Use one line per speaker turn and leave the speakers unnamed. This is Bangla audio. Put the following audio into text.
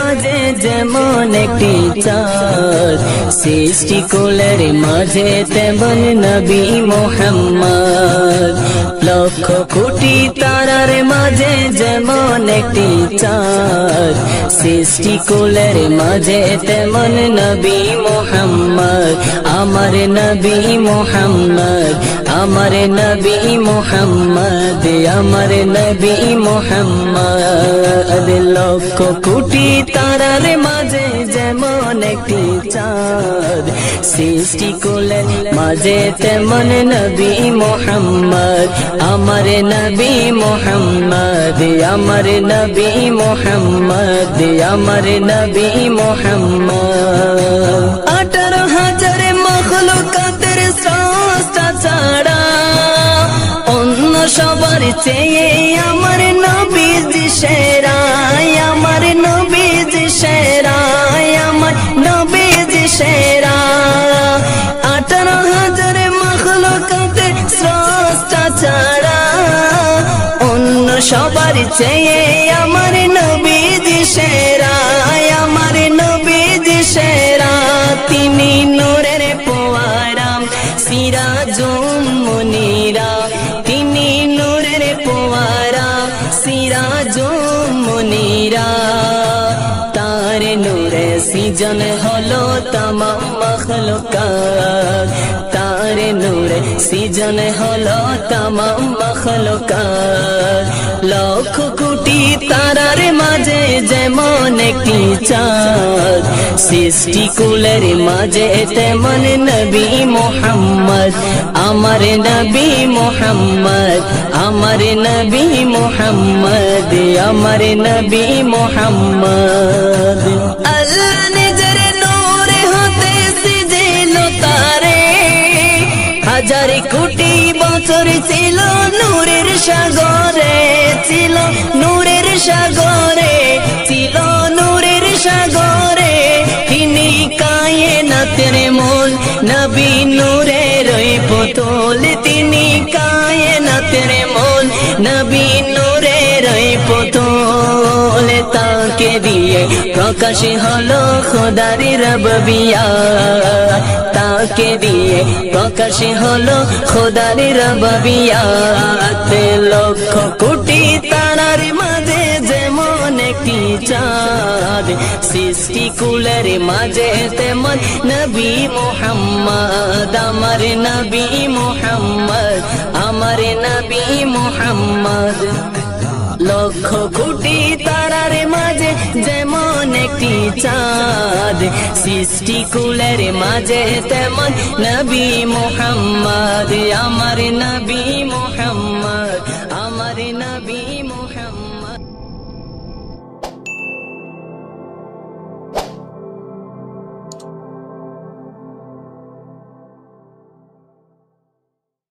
মাঝে যেমন একটি চাঁদ, সৃষ্টিকুলের মাঝে তেমন নবী মুহাম্মদ। লক্ষ কোটি তারার মাঝে যেমন একটি চাঁদ, সৃষ্টিকুলের মাঝে তেমন নবী মুহাম্মদ। আমার নবী মুহাম্মদ, আমার নবী মুহাম্মদ, আমার নবী মুহাম্মদ। লক্ষ কোটি তারার মাঝে যেমন একটি চাঁদ, সৃষ্টিকুলের মাঝে তেমন নবী মুহাম্মদ। আমার নবী মুহাম্মদ, আমার নবী মুহাম্মদ, আমার নবী মুহাম্মদ। 18,000 মখলুকাতের স্রষ্টা ছাড়া অন্য সবার চেয়ে আমার নবীজি সেরা, আমার নবীজি সেরা, আমার নবীজি সেরা। 18,000 মখলুকাতের স্রষ্টা ছাড়া অন্য সবার চেয়ে আমার নবীজি সেরা, আমার নবীজি সেরা। তিনি নূরের পোয়ারা সিরাজুম মুনীরা, তিনি নূরের পোয়ারা সিরাজুম মুনীরা। তার নূরে সৃজন হলো তমাম মখলুকাত, তার নূরে সৃজন হলো তমাম মখলুকাত। লক্ষ কোটি তারার মাঝে যেমন একটি চাঁদ, সৃষ্টিকুলের মাঝে তেমন নবী মুহাম্মদ। আমার নবী মুহাম্মদ, আমার নবী মুহাম্মদ, আমার নবী মুহাম্মদ। আল্লাহ নিজের নূর হতে সৃজিল তারে, হাজার কোটি বছর ছিল নূরের সাগরে, ছিল নূরের সাগরে, ছিল নূরের সাগরে। তিনি কায়েনাতের মূল, নবী নূরের পুতুল। তিনি কায়েনাতের মূল, নবী নূরের পুতুল। তাকে দিয়ে প্রকাশ হলো খোদার রব্বিয়াত, তাকে দিয়ে প্রকাশ হলো খোদার রব্বিয়াত। লক্ষ কোটি তারার মাঝে যেমন একটি চাঁদ, সৃষ্টিকুলের মাঝে তেমন নবী মুহাম্মদ। আমার নবী মুহাম্মদ, আমার নবী মুহাম্মদ। লক্ষ কোটি তারার মাঝে যেমন একটি চাঁদ, সৃষ্টিকুলের মাঝে তেমন নবী মুহাম্মদ। আমার নবী